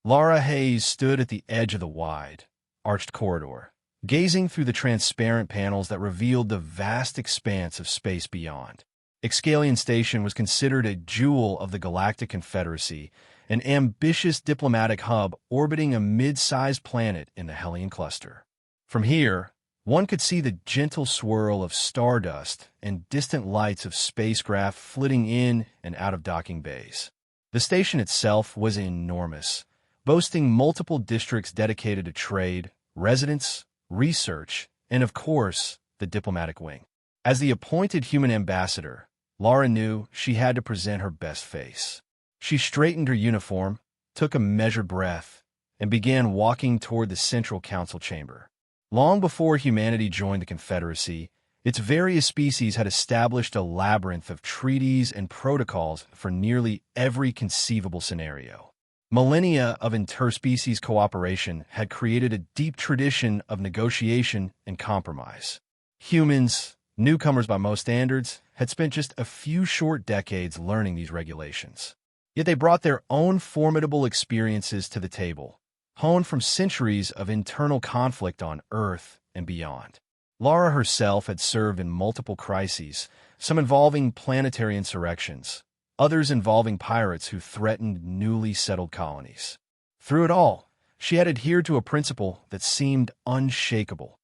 Laura Hayes stood at the edge of the wide, arched corridor, gazing through the transparent panels that revealed the vast expanse of space beyond. Excalion Station was considered a jewel of the Galactic Confederacy, an ambitious diplomatic hub orbiting a mid-sized planet in the Hellion cluster. From here, one could see the gentle swirl of stardust and distant lights of spacecraft flitting in and out of docking bays. The station itself was enormous, boasting multiple districts dedicated to trade, residence, research, and of course, the diplomatic wing. As the appointed human ambassador, Laura knew she had to present her best face. She straightened her uniform, took a measured breath, and began walking toward the central council chamber. Long before humanity joined the Confederacy, its various species had established a labyrinth of treaties and protocols for nearly every conceivable scenario. Millennia of interspecies cooperation had created a deep tradition of negotiation and compromise. Humans, newcomers by most standards, had spent just a few short decades learning these regulations. Yet they brought their own formidable experiences to the table, honed from centuries of internal conflict on Earth and beyond. Laura herself had served in multiple crises, some involving planetary insurrections, others involving pirates who threatened newly settled colonies. Through it all, she had adhered to a principle that seemed unshakable.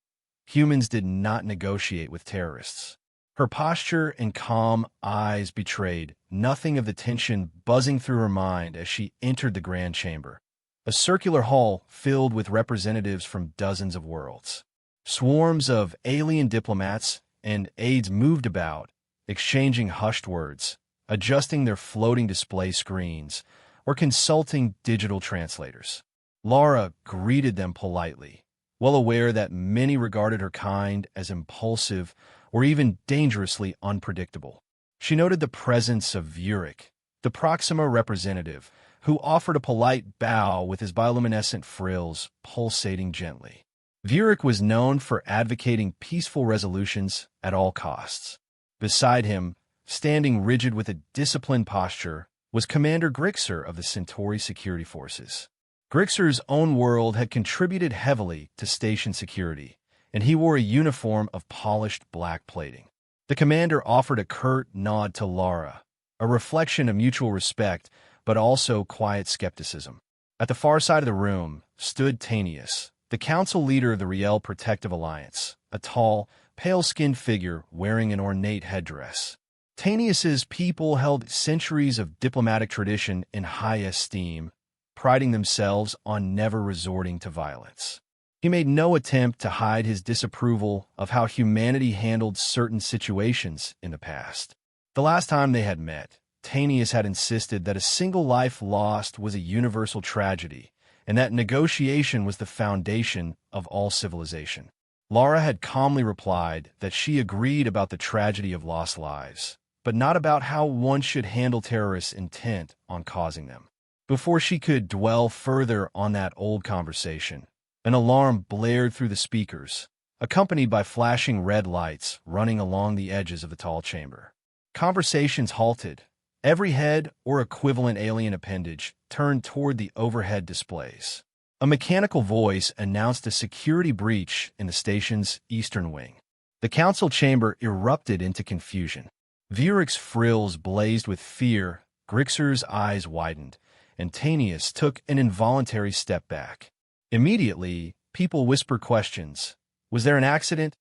Humans did not negotiate with terrorists. Her posture and calm eyes betrayed nothing of the tension buzzing through her mind as she entered the grand chamber, a circular hall filled with representatives from dozens of worlds. Swarms of alien diplomats and aides moved about, exchanging hushed words, adjusting their floating display screens, or consulting digital translators. Laura greeted them politely, well aware that many regarded her kind as impulsive or even dangerously unpredictable. She noted the presence of Vurik, the Proxima representative, who offered a polite bow with his bioluminescent frills pulsating gently. Vurik was known for advocating peaceful resolutions at all costs. Beside him, standing rigid with a disciplined posture, was Commander Grixer of the Centauri Security Forces. Grixer's own world had contributed heavily to station security, and he wore a uniform of polished black plating. The commander offered a curt nod to Laura, a reflection of mutual respect but also quiet skepticism. At the far side of the room stood Tanius, the council leader of the Riel Protective Alliance, a tall, pale-skinned figure wearing an ornate headdress. Tanius's people held centuries of diplomatic tradition in high esteem, priding themselves on never resorting to violence. He made no attempt to hide his disapproval of how humanity handled certain situations in the past. The last time they had met, Tanius had insisted that a single life lost was a universal tragedy, and that negotiation was the foundation of all civilization. Laura had calmly replied that she agreed about the tragedy of lost lives, but not about how one should handle terrorists intent on causing them. Before she could dwell further on that old conversation, an alarm blared through the speakers, accompanied by flashing red lights running along the edges of the tall chamber. Conversations halted. Every head or equivalent alien appendage turned toward the overhead displays. A mechanical voice announced a security breach in the station's eastern wing. The council chamber erupted into confusion. Vurik's frills blazed with fear, Grixer's eyes widened, and Tanius took an involuntary step back. Immediately, people whispered questions. Was there an accident,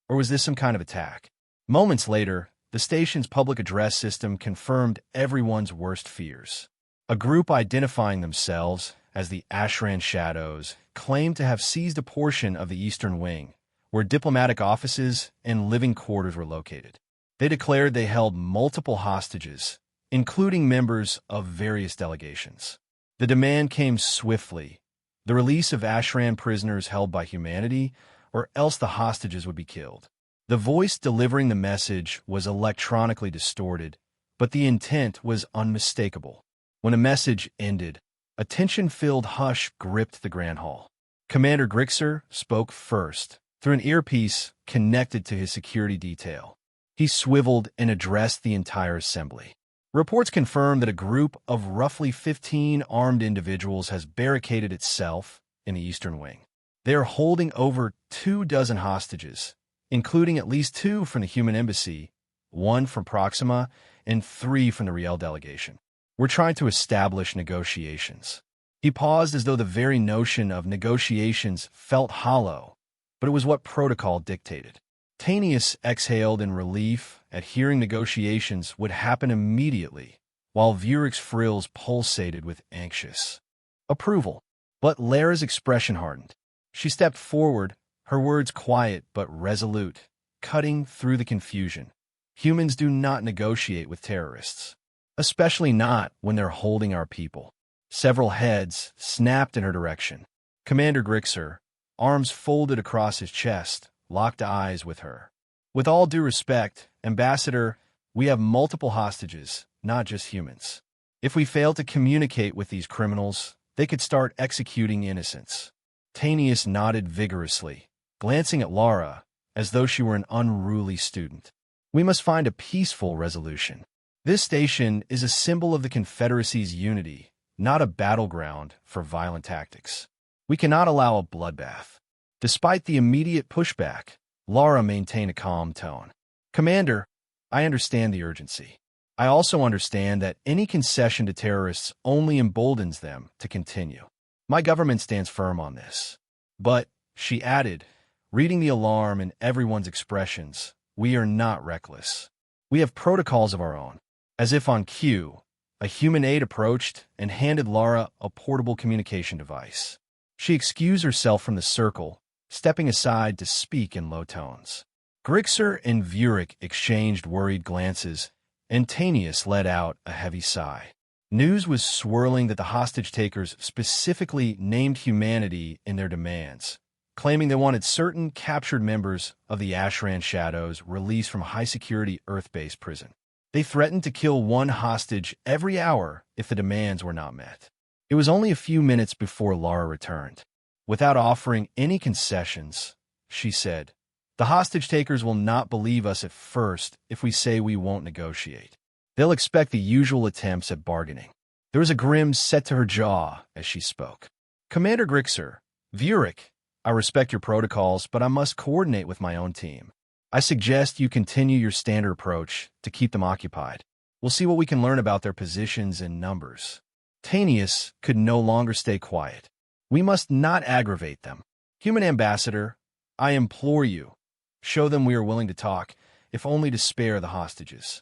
or was this some kind of attack? Moments later, the station's public address system confirmed everyone's worst fears. A group identifying themselves as the Ashran Shadows claimed to have seized a portion of the eastern wing, where diplomatic offices and living quarters were located. They declared they held multiple hostages, including members of various delegations. The demand came swiftly: the release of Ashran prisoners held by humanity, or else the hostages would be killed. The voice delivering the message was electronically distorted, but the intent was unmistakable. When a message ended, a tension-filled hush gripped the Grand Hall. Commander Grixer spoke first, through an earpiece connected to his security detail. He swiveled and addressed the entire assembly. Reports confirm that a group of roughly 15 armed individuals has barricaded itself in the Eastern Wing. They are holding over 24 hostages, including at least 2 from the Human Embassy, 1 from Proxima, and 3 from the Riel delegation. We're trying to establish negotiations. He paused as though the very notion of negotiations felt hollow, but it was what protocol dictated. Tanius exhaled in relief at hearing negotiations would happen immediately, while Vurik's frills pulsated with anxious approval. But Lara's expression hardened. She stepped forward, her words quiet but resolute, cutting through the confusion. Humans do not negotiate with terrorists, especially not when they're holding our people. Several heads snapped in her direction. Commander Grixer, arms folded across his chest, locked eyes with her. With all due respect, Ambassador, we have multiple hostages, not just humans. If we fail to communicate with these criminals, they could start executing innocents. Tanius nodded vigorously, glancing at Lara as though she were an unruly student. We must find a peaceful resolution. This station is a symbol of the Confederacy's unity, not a battleground for violent tactics. We cannot allow a bloodbath. Despite the immediate pushback, Lara maintained a calm tone. Commander, I understand the urgency. I also understand that any concession to terrorists only emboldens them to continue. My government stands firm on this. But, she added, reading the alarm in everyone's expressions, we are not reckless. We have protocols of our own. As if on cue, a human aide approached and handed Lara a portable communication device. She excused herself from the circle, stepping aside to speak in low tones. Grixer and Vurik exchanged worried glances, and Tanius let out a heavy sigh. News was swirling that the hostage-takers specifically named humanity in their demands, claiming they wanted certain captured members of the Ashran Shadows released from high-security Earth-based prison. They threatened to kill one hostage every hour if the demands were not met. It was only a few minutes before Lara returned. Without offering any concessions, she said, the hostage-takers will not believe us at first if we say we won't negotiate. They'll expect the usual attempts at bargaining. There was a grin set to her jaw as she spoke. Commander Grixer, Vurik, I respect your protocols, but I must coordinate with my own team. I suggest you continue your standard approach to keep them occupied. We'll see what we can learn about their positions and numbers. Tanius could no longer stay quiet. We must not aggravate them. Human Ambassador, I implore you, show them we are willing to talk, if only to spare the hostages.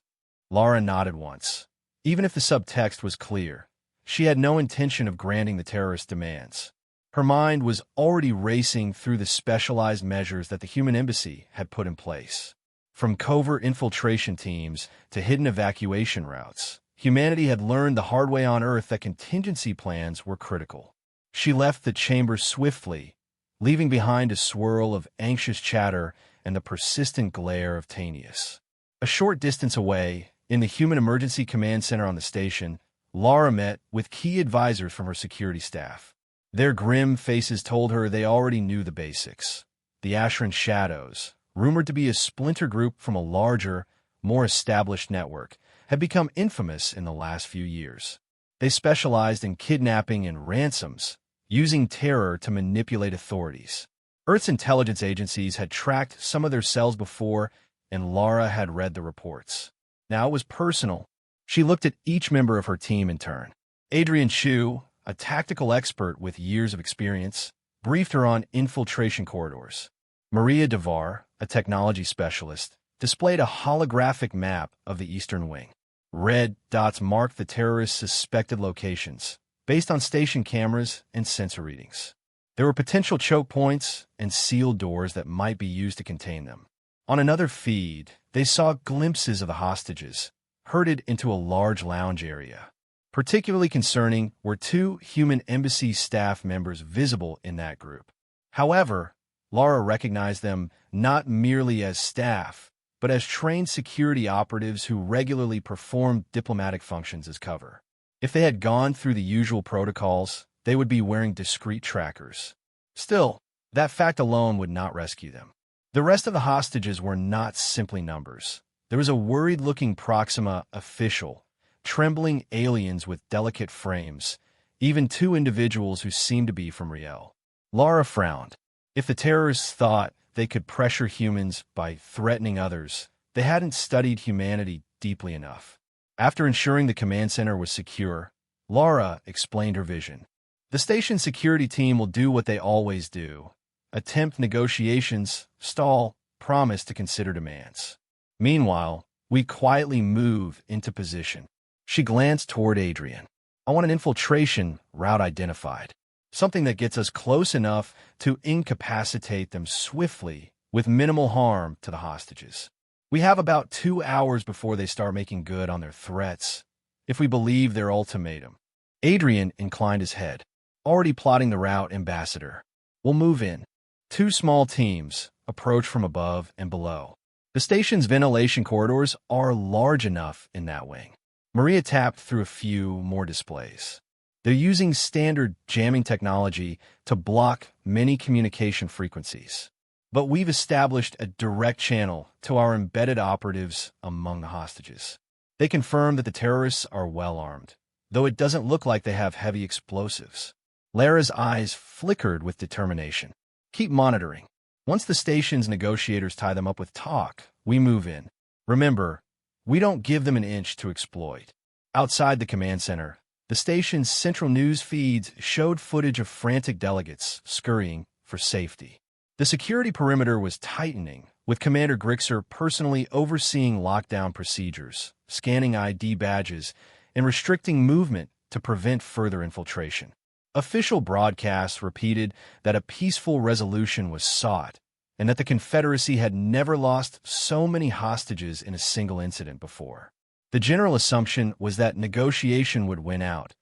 Lara nodded once. Even if the subtext was clear, she had no intention of granting the terrorist demands. Her mind was already racing through the specialized measures that the Human Embassy had put in place. From covert infiltration teams to hidden evacuation routes, humanity had learned the hard way on Earth that contingency plans were critical. She left the chamber swiftly, leaving behind a swirl of anxious chatter and the persistent glare of Tanius. A short distance away, in the Human Emergency Command Center on the station, Lara met with key advisors from her security staff. Their grim faces told her they already knew the basics. The Ashran Shadows, rumored to be a splinter group from a larger, more established network, had become infamous in the last few years. They specialized in kidnapping and ransoms, using terror to manipulate authorities. Earth's intelligence agencies had tracked some of their cells before, and Lara had read the reports. Now it was personal. She looked at each member of her team in turn. Adrian Chu, a tactical expert with years of experience, briefed her on infiltration corridors. Maria Devar, a technology specialist, displayed a holographic map of the Eastern Wing. Red dots marked the terrorists' suspected locations, based on station cameras and sensor readings. There were potential choke points and sealed doors that might be used to contain them. On another feed, they saw glimpses of the hostages, herded into a large lounge area. Particularly concerning were 2 Human Embassy staff members visible in that group. However, Lara recognized them not merely as staff, but as trained security operatives who regularly performed diplomatic functions as cover. If they had gone through the usual protocols, they would be wearing discreet trackers. Still, that fact alone would not rescue them. The rest of the hostages were not simply numbers. There was a worried-looking Proxima official, trembling aliens with delicate frames, even two individuals who seemed to be from Riel. Lara frowned. If the terrorists thought they could pressure humans by threatening others, they hadn't studied humanity deeply enough. After ensuring the command center was secure, Lara explained her vision. The station security team will do what they always do: attempt negotiations, stall, promise to consider demands. Meanwhile, we quietly move into position. She glanced toward Adrian. I want an infiltration route identified. Something that gets us close enough to incapacitate them swiftly with minimal harm to the hostages. We have about 2 hours before they start making good on their threats, if we believe their ultimatum. Adrian inclined his head. Already plotting the route, Ambassador. We'll move in. 2 small teams approach from above and below. The station's ventilation corridors are large enough in that wing. Maria tapped through a few more displays. They're using standard jamming technology to block many communication frequencies. But we've established a direct channel to our embedded operatives among the hostages. They confirm that the terrorists are well armed, though it doesn't look like they have heavy explosives. Lara's eyes flickered with determination. Keep monitoring. Once the station's negotiators tie them up with talk, we move in. Remember, we don't give them an inch to exploit. Outside the command center, the station's central news feeds showed footage of frantic delegates scurrying for safety. The security perimeter was tightening, with Commander Grixer personally overseeing lockdown procedures, scanning ID badges, and restricting movement to prevent further infiltration. Official broadcasts repeated that a peaceful resolution was sought, and that the Confederacy had never lost so many hostages in a single incident before. The general assumption was that negotiation would win out,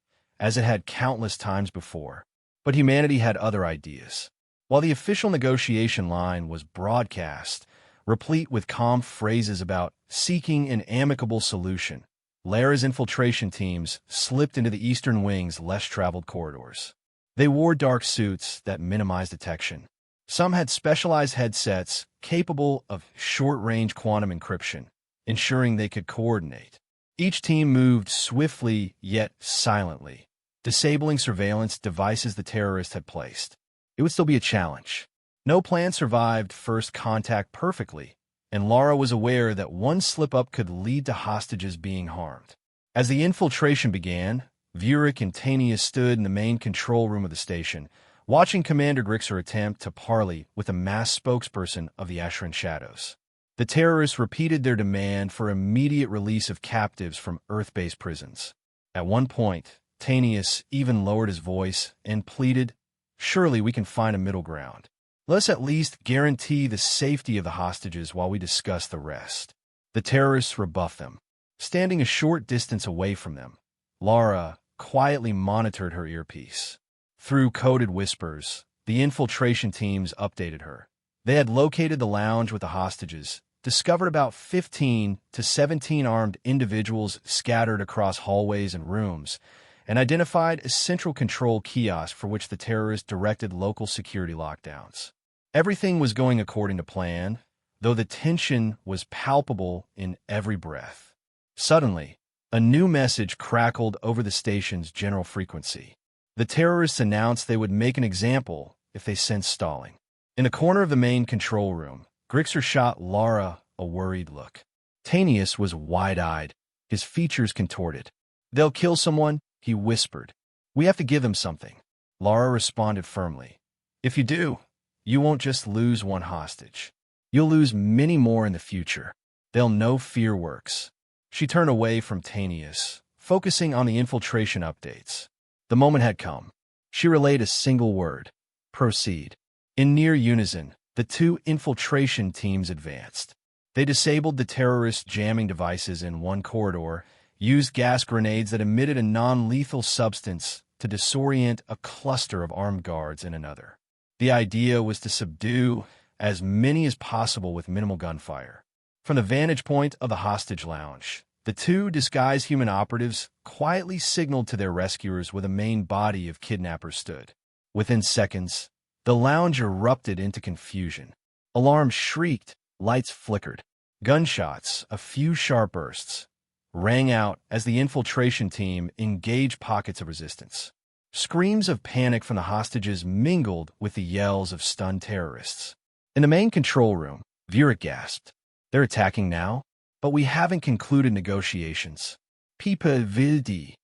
as it had countless times before, but humanity had other ideas. While the official negotiation line was broadcast, replete with calm phrases about seeking an amicable solution, Lara's infiltration teams slipped into the eastern wing's less-traveled corridors. They wore dark suits that minimized detection. Some had specialized headsets capable of short-range quantum encryption, ensuring they could coordinate. Each team moved swiftly yet silently, disabling surveillance devices the terrorists had placed. It would still be a challenge. No plan survived first contact perfectly, and Lara was aware that one slip-up could lead to hostages being harmed. As the infiltration began, Vurik and Tanius stood in the main control room of the station, watching Commander Grixer attempt to parley with a masked spokesperson of the Asheran Shadows. The terrorists repeated their demand for immediate release of captives from Earth-based prisons. At one point, Tanius even lowered his voice and pleaded, "Surely we can find a middle ground. Let's at least guarantee the safety of the hostages while we discuss the rest." The terrorists rebuffed them. Standing a short distance away from them, Lara quietly monitored her earpiece. Through coded whispers, the infiltration teams updated her. They had located the lounge with the hostages, discovered about 15 to 17 armed individuals scattered across hallways and rooms, and identified a central control kiosk for which the terrorists directed local security lockdowns. Everything was going according to plan, though the tension was palpable in every breath. Suddenly, a new message crackled over the station's general frequency. The terrorists announced they would make an example if they sensed stalling. In the corner of the main control room, Grixer shot Lara a worried look. Tanius was wide-eyed, his features contorted. "They'll kill someone," he whispered. "We have to give them something." Lara responded firmly. "If you do, you won't just lose one hostage. You'll lose many more in the future. They'll know fear works." She turned away from Tanius, focusing on the infiltration updates. The moment had come. She relayed a single word: proceed. In near unison, the 2 infiltration teams advanced. They disabled the terrorist jamming devices in one corridor, used gas grenades that emitted a non-lethal substance to disorient a cluster of armed guards in another. The idea was to subdue as many as possible with minimal gunfire. From the vantage point of the hostage lounge, the 2 disguised human operatives quietly signaled to their rescuers where the main body of kidnappers stood. Within seconds, the lounge erupted into confusion. Alarms shrieked, lights flickered. Gunshots, a few sharp bursts. rang out as the infiltration team engaged pockets of resistance. Screams of panic from the hostages mingled with the yells of stunned terrorists. In the main control room, Vera gasped. "They're attacking now? But we haven't concluded negotiations." Pipa Vildi.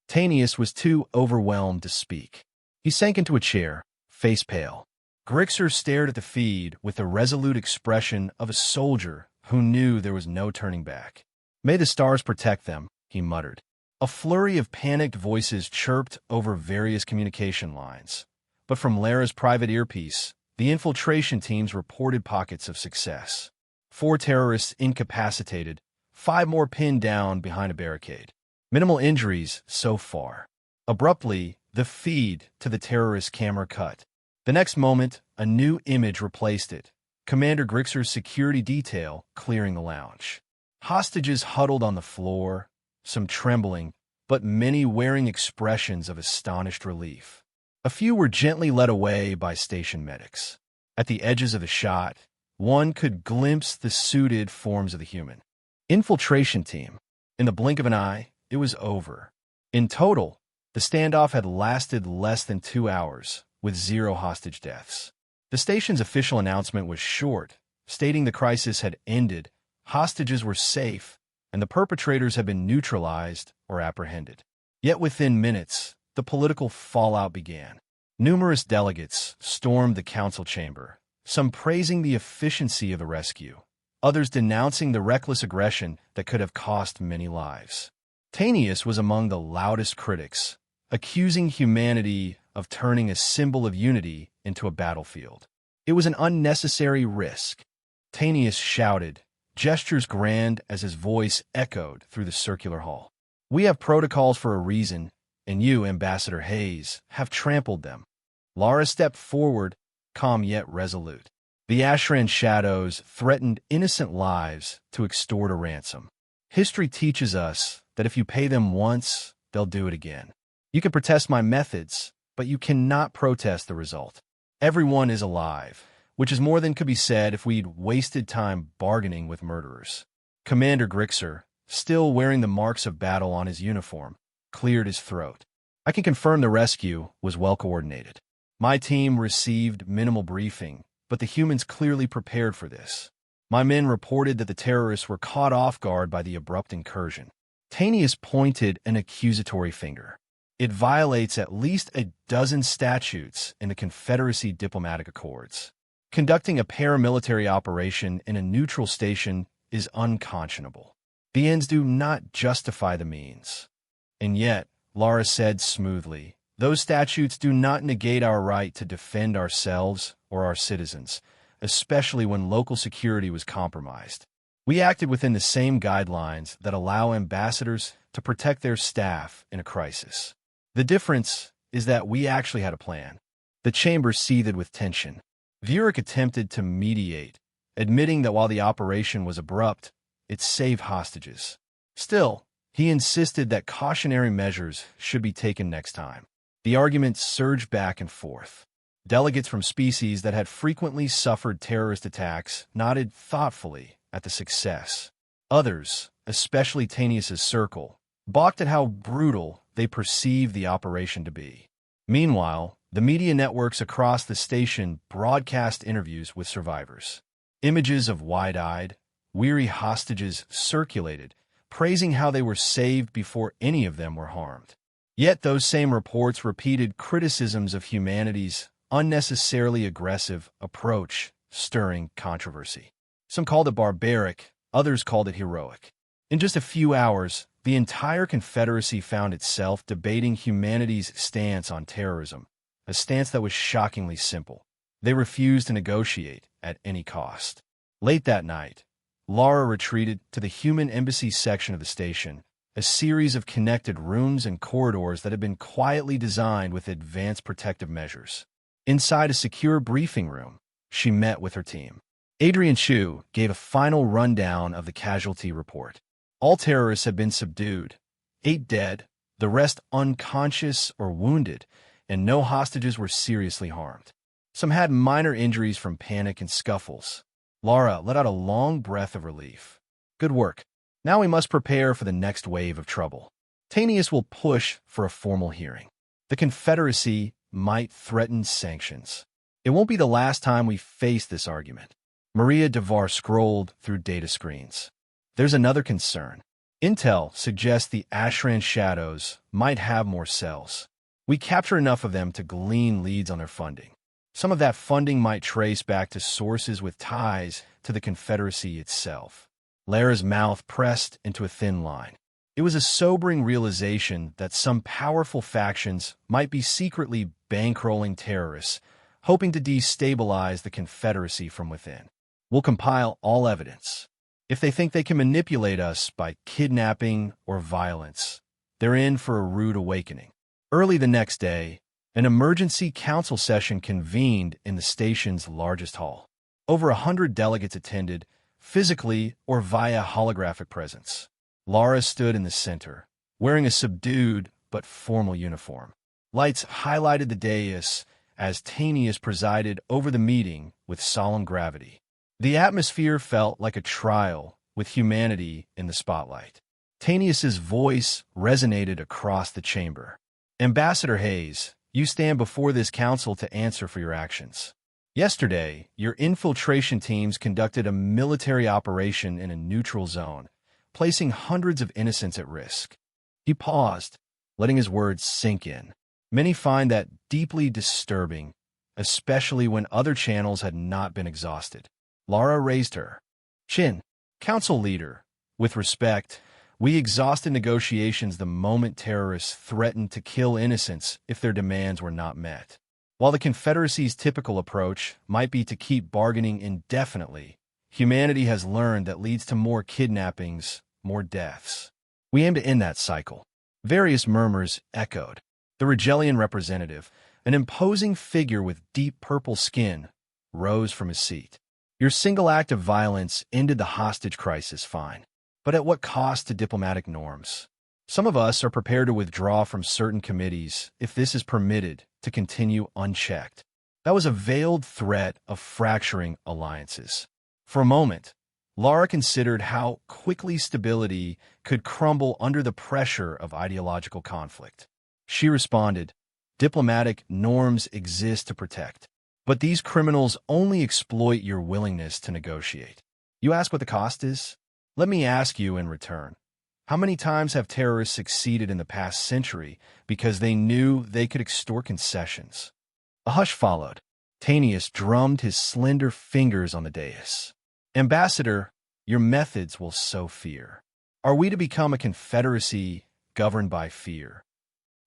Tanius was too overwhelmed to speak. He sank into a chair, face pale. Grixer stared at the feed with the resolute expression of a soldier who knew there was no turning back. "May the stars protect them," he muttered. A flurry of panicked voices chirped over various communication lines. But from Lara's private earpiece, the infiltration teams reported pockets of success. 4 terrorists incapacitated, 5 more pinned down behind a barricade. Minimal injuries so far. Abruptly, the feed to the terrorist camera cut. The next moment, a new image replaced it. Commander Grixer's security detail clearing the lounge. Hostages huddled on the floor, some trembling, but many wearing expressions of astonished relief. A few were gently led away by station medics. At the edges of the shot, one could glimpse the suited forms of the human. Infiltration team. In the blink of an eye, it was over. In total, the standoff had lasted less than 2 hours, with 0 hostage deaths. The station's official announcement was short, stating the crisis had ended, hostages were safe, and the perpetrators had been neutralized or apprehended. Yet within minutes, the political fallout began. Numerous delegates stormed the council chamber, some praising the efficiency of the rescue, others denouncing the reckless aggression that could have cost many lives. Tanius was among the loudest critics, accusing humanity of turning a symbol of unity into a battlefield. It was an unnecessary risk. Tanius shouted, gestures grand as his voice echoed through the circular hall. "We have protocols for a reason, and you, Ambassador Hayes, have trampled them." Lara stepped forward, calm yet resolute. The Ashran shadows threatened innocent lives to extort a ransom. History teaches us that if you pay them once, they'll do it again. You can protest my methods, but you cannot protest the result. Everyone is alive, which is more than could be said if we'd wasted time bargaining with murderers. Commander Grixer, still wearing the marks of battle on his uniform, cleared his throat. "I can confirm the rescue was well coordinated. My team received minimal briefing, but the humans clearly prepared for this. My men reported that the terrorists were caught off guard by the abrupt incursion." Tanius pointed an accusatory finger. "It violates at least a dozen statutes in the Confederacy diplomatic accords. Conducting a paramilitary operation in a neutral station is unconscionable. The ends do not justify the means." "And yet," Lara said smoothly, "those statutes do not negate our right to defend ourselves or our citizens, especially when local security was compromised. We acted within the same guidelines that allow ambassadors to protect their staff in a crisis. The difference is that we actually had a plan." The chamber seethed with tension. Vurik attempted to mediate, admitting that while the operation was abrupt, it saved hostages. Still, he insisted that cautionary measures should be taken next time. The argument surged back and forth. Delegates from species that had frequently suffered terrorist attacks nodded thoughtfully at the success. Others, especially Tanius's circle, balked at how brutal they perceived the operation to be. Meanwhile, the media networks across the station broadcast interviews with survivors. Images of wide-eyed, weary hostages circulated, praising how they were saved before any of them were harmed. Yet those same reports repeated criticisms of humanity's unnecessarily aggressive approach, stirring controversy. Some called it barbaric, others called it heroic. In just a few hours, the entire Confederacy found itself debating humanity's stance on terrorism, a stance that was shockingly simple. They refused to negotiate at any cost. Late that night, Lara retreated to the human embassy section of the station, a series of connected rooms and corridors that had been quietly designed with advanced protective measures. Inside a secure briefing room, she met with her team. Adrian Chu gave a final rundown of the casualty report. All terrorists had been subdued, 8 dead, the rest unconscious or wounded, and no hostages were seriously harmed. Some had minor injuries from panic and scuffles. Lara let out a long breath of relief. "Good work. Now we must prepare for the next wave of trouble. Tanius will push for a formal hearing. The Confederacy might threaten sanctions. It won't be the last time we face this argument. Maria DeVar scrolled through data screens. There's another concern. Intel suggests the Ashran Shadows might have more cells. We capture enough of them to glean leads on their funding. Some of that funding might trace back to sources with ties to the Confederacy itself. Lara's mouth pressed into a thin line. It was a sobering realization that some powerful factions might be secretly bankrolling terrorists, hoping to destabilize the Confederacy from within. We'll compile all evidence. If they think they can manipulate us by kidnapping or violence, they're in for a rude awakening. Early the next day, an emergency council session convened in the station's largest hall. Over 100 delegates attended, physically or via holographic presence. Lara stood in the center, wearing a subdued but formal uniform. Lights highlighted the dais as Tanius presided over the meeting with solemn gravity. The atmosphere felt like a trial with humanity in the spotlight. Tanius's voice resonated across the chamber. Ambassador Hayes, you stand before this council to answer for your actions. Yesterday, your infiltration teams conducted a military operation in a neutral zone, placing hundreds of innocents at risk. He paused, letting his words sink in. Many find that deeply disturbing, especially when other channels had not been exhausted. Lara raised her chin. Council leader, with respect, we exhausted negotiations the moment terrorists threatened to kill innocents if their demands were not met. While the Confederacy's typical approach might be to keep bargaining indefinitely, humanity has learned that leads to more kidnappings, more deaths. We aim to end that cycle. Various murmurs echoed. The Rigelian representative, an imposing figure with deep purple skin, rose from his seat. Your single act of violence ended the hostage crisis fine, but at what cost to diplomatic norms? Some of us are prepared to withdraw from certain committees if this is permitted to continue unchecked. That was a veiled threat of fracturing alliances. For a moment, Lara considered how quickly stability could crumble under the pressure of ideological conflict. She responded, diplomatic norms exist to protect, but these criminals only exploit your willingness to negotiate. You ask what the cost is? Let me ask you in return. How many times have terrorists succeeded in the past century because they knew they could extort concessions? A hush followed. Tanius drummed his slender fingers on the dais. Ambassador, your methods will sow fear. Are we to become a confederacy governed by fear?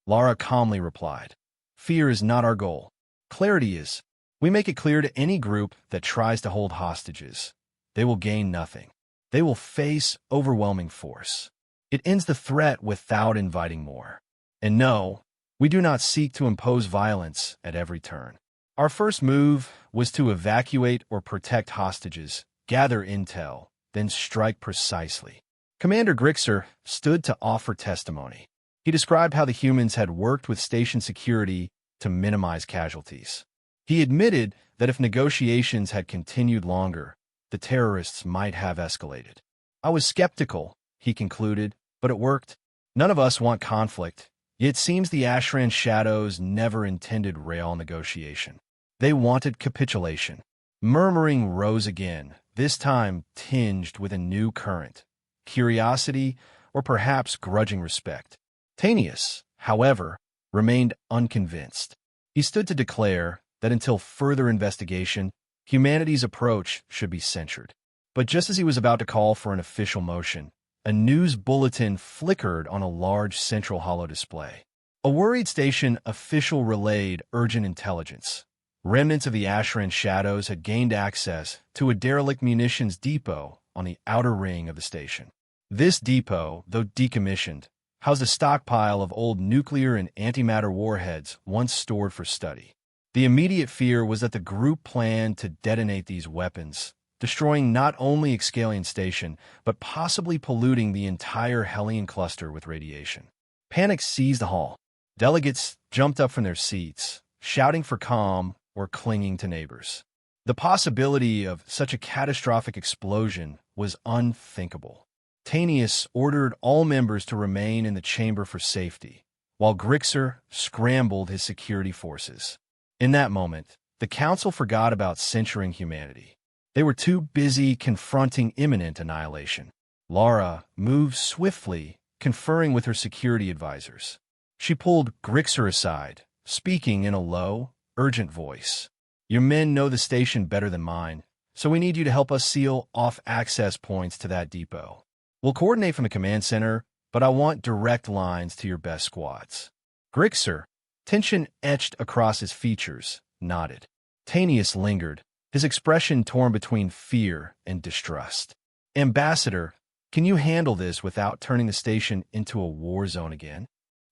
Lara calmly replied, fear is not our goal. Clarity is. We make it clear to any group that tries to hold hostages. They will gain nothing. They will face overwhelming force. It ends the threat without inviting more. And no, we do not seek to impose violence at every turn. Our first move was to evacuate or protect hostages, gather intel, then strike precisely. Commander Grixer stood to offer testimony. He described how the humans had worked with station security to minimize casualties. He admitted that if negotiations had continued longer, the terrorists might have escalated. I was skeptical, he concluded, but it worked. None of us want conflict, yet it seems the Ashran Shadows never intended real negotiation. They wanted capitulation. Murmuring rose again, this time tinged with a new current, curiosity or perhaps grudging respect. Tanius, however, remained unconvinced. He stood to declare that until further investigation, humanity's approach should be censured. But just as he was about to call for an official motion, a news bulletin flickered on a large central holo display. A worried station official relayed urgent intelligence. Remnants of the Ashran Shadows had gained access to a derelict munitions depot on the outer ring of the station. This depot, though decommissioned, housed a stockpile of old nuclear and antimatter warheads once stored for study. The immediate fear was that the group planned to detonate these weapons, destroying not only Excalion Station, but possibly polluting the entire Hellion cluster with radiation. Panic seized the hall. Delegates jumped up from their seats, shouting for calm or clinging to neighbors. The possibility of such a catastrophic explosion was unthinkable. Tanius ordered all members to remain in the chamber for safety, while Grixer scrambled his security forces. In that moment, the council forgot about censuring humanity. They were too busy confronting imminent annihilation. Lara moved swiftly, conferring with her security advisors. She pulled Grixer aside, speaking in a low, urgent voice. "Your men know the station better than mine, so we need you to help us seal off access points to that depot. We'll coordinate from the command center, but I want direct lines to your best squads." Grixer, tension etched across his features, nodded. Tanius lingered, his expression torn between fear and distrust. "Ambassador, can you handle this without turning the station into a war zone again?"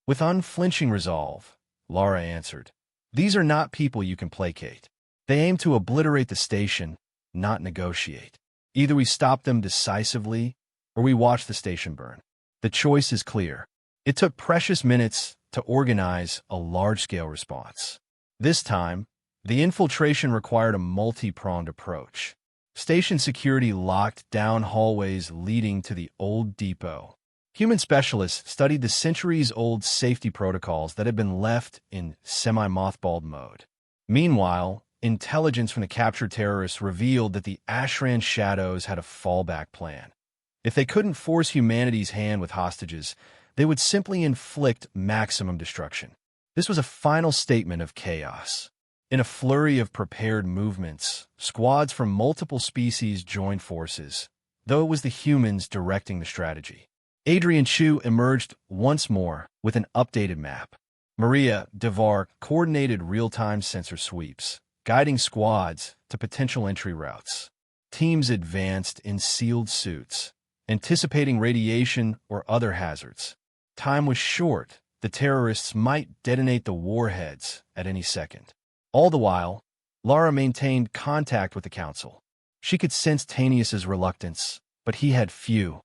With unflinching resolve, Lara answered, "These are not people you can placate. They aim to obliterate the station, not negotiate. Either we stop them decisively, or we watch the station burn. The choice is clear." It took precious minutes to organize a large-scale response. This time, the infiltration required a multi-pronged approach. Station security locked down hallways leading to the old depot. Human specialists studied the centuries-old safety protocols that had been left in semi-mothballed mode. Meanwhile, intelligence from the captured terrorists revealed that the Ashran Shadows had a fallback plan. If they couldn't force humanity's hand with hostages, they would simply inflict maximum destruction. This was a final statement of chaos. In a flurry of prepared movements, squads from multiple species joined forces, though it was the humans directing the strategy. Adrian Chu emerged once more with an updated map. Maria Devar coordinated real-time sensor sweeps, guiding squads to potential entry routes. Teams advanced in sealed suits, anticipating radiation or other hazards. Time was short. The terrorists might detonate the warheads at any second. All the while, Lara maintained contact with the council. She could sense Tanius's reluctance, but he had few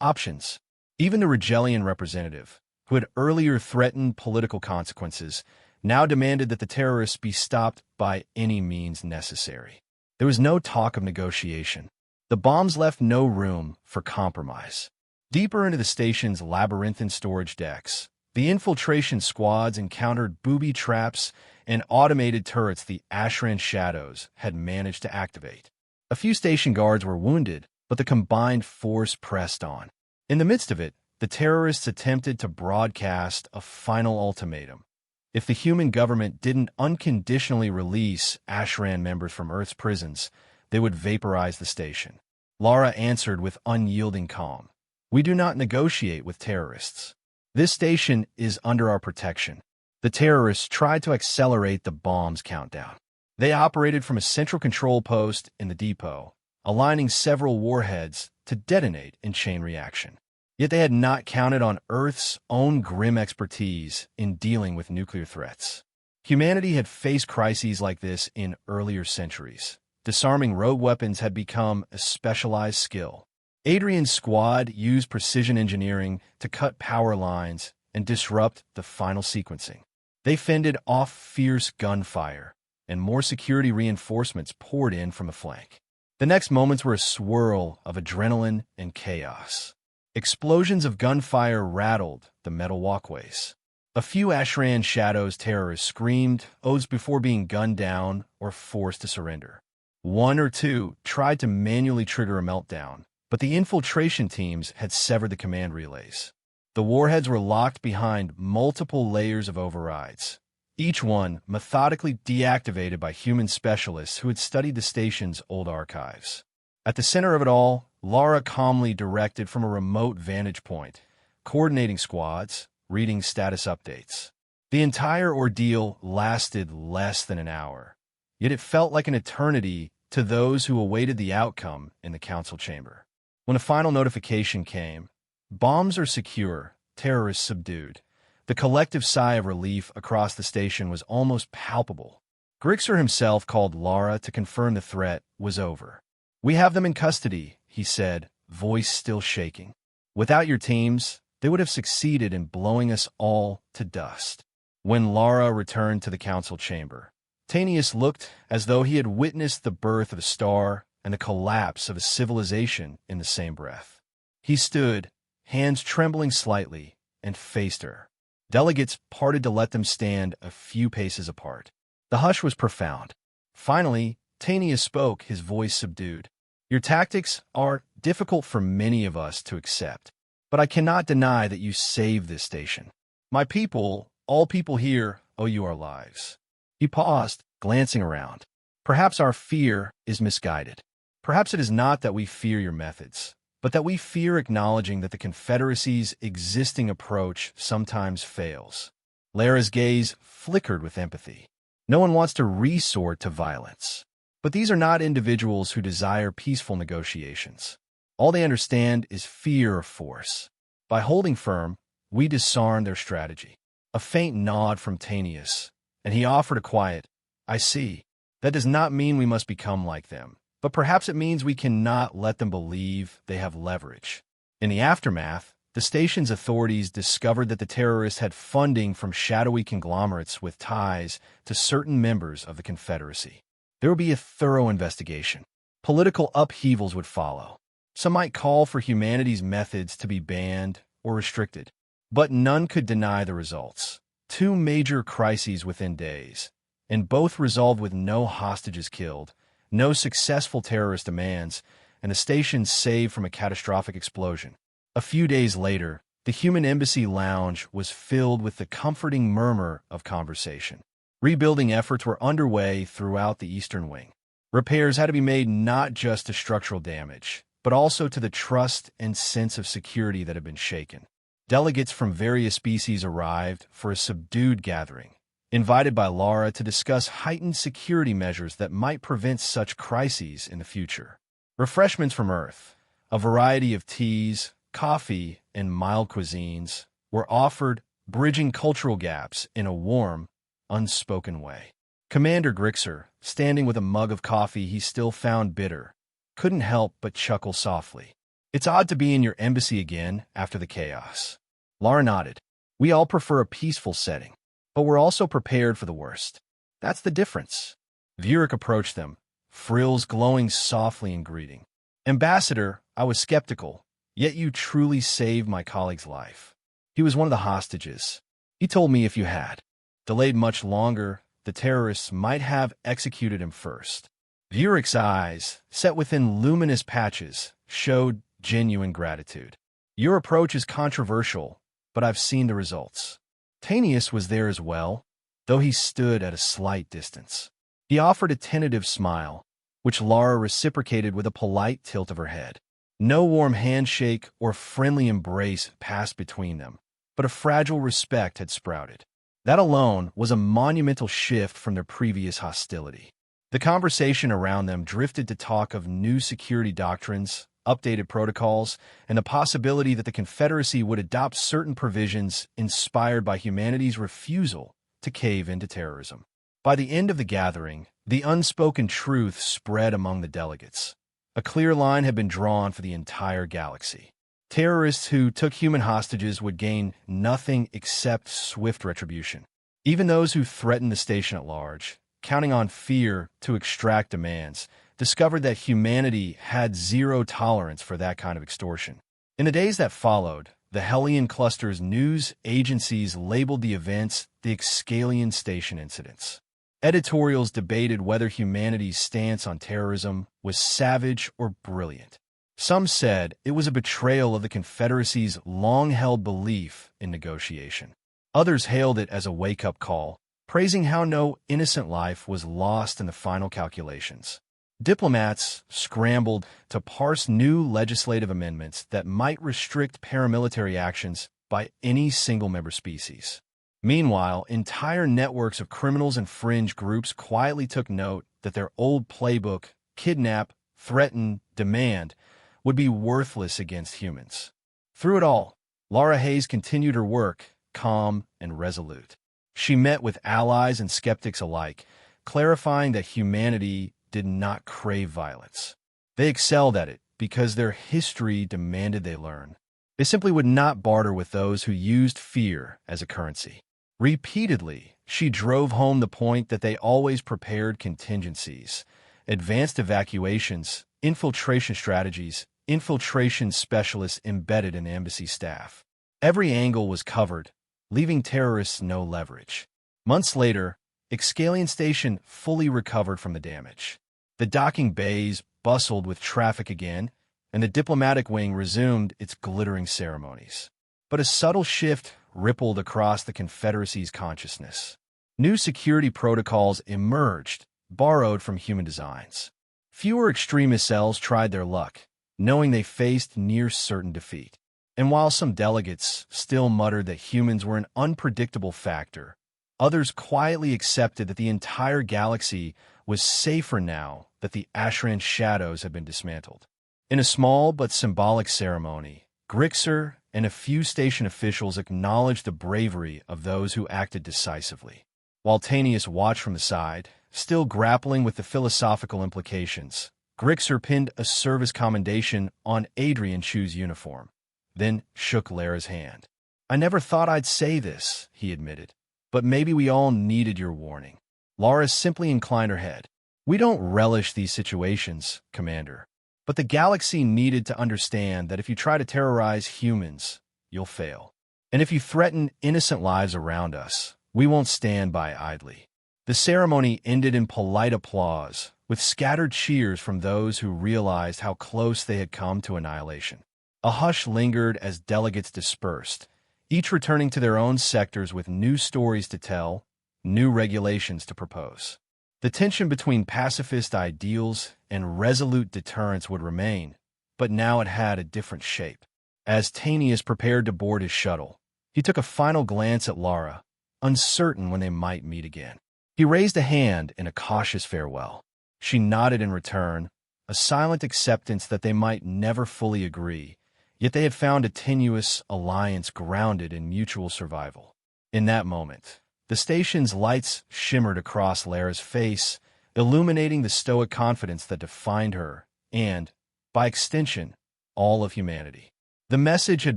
options. Even the Rigelian representative, who had earlier threatened political consequences, now demanded that the terrorists be stopped by any means necessary. There was no talk of negotiation. The bombs left no room for compromise. Deeper into the station's labyrinthine storage decks, the infiltration squads encountered booby traps and automated turrets the Ashran Shadows had managed to activate. A few station guards were wounded, but the combined force pressed on. In the midst of it, the terrorists attempted to broadcast a final ultimatum. If the human government didn't unconditionally release Ashran members from Earth's prisons, they would vaporize the station. Lara answered with unyielding calm. "We do not negotiate with terrorists. This station is under our protection." The terrorists tried to accelerate the bomb's countdown. They operated from a central control post in the depot, aligning several warheads to detonate in chain reaction. Yet they had not counted on Earth's own grim expertise in dealing with nuclear threats. Humanity had faced crises like this in earlier centuries. Disarming rogue weapons had become a specialized skill. Adrian's squad used precision engineering to cut power lines and disrupt the final sequencing. They fended off fierce gunfire, and more security reinforcements poured in from the flank. The next moments were a swirl of adrenaline and chaos. Explosions of gunfire rattled the metal walkways. A few Ashran Shadows terrorists screamed oaths before being gunned down or forced to surrender. One or two tried to manually trigger a meltdown, but the infiltration teams had severed the command relays. The warheads were locked behind multiple layers of overrides, each one methodically deactivated by human specialists who had studied the station's old archives. At the center of it all, Lara calmly directed from a remote vantage point, coordinating squads, reading status updates. The entire ordeal lasted less than an hour, yet it felt like an eternity to those who awaited the outcome in the council chamber. When a final notification came, bombs are secure, terrorists subdued, the collective sigh of relief across the station was almost palpable. Grixer himself called Lara to confirm the threat was over. "We have them in custody," he said, voice still shaking. "Without your teams, they would have succeeded in blowing us all to dust." When Lara returned to the council chamber, Tanius looked as though he had witnessed the birth of a star and the collapse of a civilization in the same breath. He stood, hands trembling slightly, and faced her. Delegates parted to let them stand a few paces apart. The hush was profound. Finally, Tanius spoke, his voice subdued. Your tactics are difficult for many of us to accept, but I cannot deny that you saved this station. My people, all people here, owe you our lives. He paused, glancing around. Perhaps our fear is misguided. Perhaps it is not that we fear your methods, but that we fear acknowledging that the Confederacy's existing approach sometimes fails. Lara's gaze flickered with empathy. No one wants to resort to violence. But these are not individuals who desire peaceful negotiations. All they understand is fear of force. By holding firm, we disarm their strategy. A faint nod from Tanius, and he offered a quiet, I see. That does not mean we must become like them, but perhaps it means we cannot let them believe they have leverage. In the aftermath, the station's authorities discovered that the terrorists had funding from shadowy conglomerates with ties to certain members of the Confederacy. There would be a thorough investigation. Political upheavals would follow. Some might call for humanity's methods to be banned or restricted, but none could deny the results. 2 major crises within days, and both resolved with no hostages killed, no successful terrorist demands, and the station saved from a catastrophic explosion. A few days later, the Human Embassy lounge was filled with the comforting murmur of conversation. Rebuilding efforts were underway throughout the Eastern Wing. Repairs had to be made not just to structural damage, but also to the trust and sense of security that had been shaken. Delegates from various species arrived for a subdued gathering, invited by Lara to discuss heightened security measures that might prevent such crises in the future. Refreshments from Earth, a variety of teas, coffee, and mild cuisines, were offered, bridging cultural gaps in a warm, unspoken way. Commander Grixer, standing with a mug of coffee he still found bitter, couldn't help but chuckle softly. It's odd to be in your embassy again after the chaos. Lara nodded. We all prefer a peaceful setting, but we're also prepared for the worst. That's the difference. Vurik approached them, frills glowing softly in greeting. Ambassador, I was skeptical, yet you truly saved my colleague's life. He was one of the hostages. He told me if you had delayed much longer, the terrorists might have executed him first. Vurik's eyes, set within luminous patches, showed genuine gratitude. Your approach is controversial, but I've seen the results. Tanius was there as well, though he stood at a slight distance. He offered a tentative smile, which Lara reciprocated with a polite tilt of her head. No warm handshake or friendly embrace passed between them, but a fragile respect had sprouted. That alone was a monumental shift from their previous hostility. The conversation around them drifted to talk of new security doctrines, updated protocols, and the possibility that the Confederacy would adopt certain provisions inspired by humanity's refusal to cave into terrorism. By the end of the gathering, the unspoken truth spread among the delegates. A clear line had been drawn for the entire galaxy. Terrorists who took human hostages would gain nothing except swift retribution. Even those who threatened the station at large, counting on fear to extract demands, discovered that humanity had zero tolerance for that kind of extortion. In the days that followed, the Hellion Cluster's news agencies labeled the events the Excalion Station incidents. Editorials debated whether humanity's stance on terrorism was savage or brilliant. Some said it was a betrayal of the Confederacy's long-held belief in negotiation. Others hailed it as a wake-up call, praising how no innocent life was lost in the final calculations. Diplomats scrambled to parse new legislative amendments that might restrict paramilitary actions by any single member species. Meanwhile, entire networks of criminals and fringe groups quietly took note that their old playbook, kidnap, threaten, demand, would be worthless against humans. Through it all, Lara Hayes continued her work, calm and resolute. She met with allies and skeptics alike, clarifying that humanity did not crave violence. They excelled at it because their history demanded they learn. They simply would not barter with those who used fear as a currency. Repeatedly, she drove home the point that they always prepared contingencies, advanced evacuations, infiltration strategies, infiltration specialists embedded in embassy staff. Every angle was covered, leaving terrorists no leverage. Months later, Excalion Station fully recovered from the damage. The docking bays bustled with traffic again, and the diplomatic wing resumed its glittering ceremonies. But a subtle shift rippled across the Confederacy's consciousness. New security protocols emerged, borrowed from human designs. Fewer extremist cells tried their luck, knowing they faced near-certain defeat. And while some delegates still muttered that humans were an unpredictable factor, others quietly accepted that the entire galaxy was safer now that the Ashran shadows had been dismantled. In a small but symbolic ceremony, Grixer and a few station officials acknowledged the bravery of those who acted decisively. While Tanius watched from the side, still grappling with the philosophical implications, Grixer pinned a service commendation on Adrian Chu's uniform, then shook Lara's hand. "I never thought I'd say this," he admitted, "but maybe we all needed your warning." Lara simply inclined her head. "We don't relish these situations, Commander. But the galaxy needed to understand that if you try to terrorize humans, you'll fail. And if you threaten innocent lives around us, we won't stand by idly." The ceremony ended in polite applause, with scattered cheers from those who realized how close they had come to annihilation. A hush lingered as delegates dispersed, each returning to their own sectors with new stories to tell, new regulations to propose. The tension between pacifist ideals and resolute deterrence would remain, but now it had a different shape. As Tanius prepared to board his shuttle, he took a final glance at Lara, uncertain when they might meet again. He raised a hand in a cautious farewell. She nodded in return, a silent acceptance that they might never fully agree, yet they had found a tenuous alliance grounded in mutual survival. In that moment, the station's lights shimmered across Lara's face, illuminating the stoic confidence that defined her and, by extension, all of humanity. The message had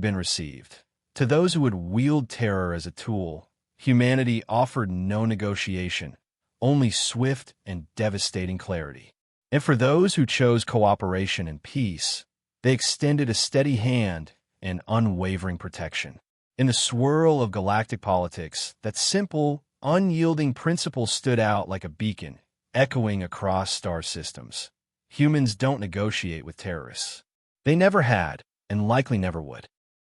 been received. To those who would wield terror as a tool, humanity offered no negotiation, only swift and devastating clarity. And for those who chose cooperation and peace, they extended a steady hand and unwavering protection. In the swirl of galactic politics, that simple, unyielding principle stood out like a beacon, echoing across star systems. Humans don't negotiate with terrorists. They never had, and likely never would.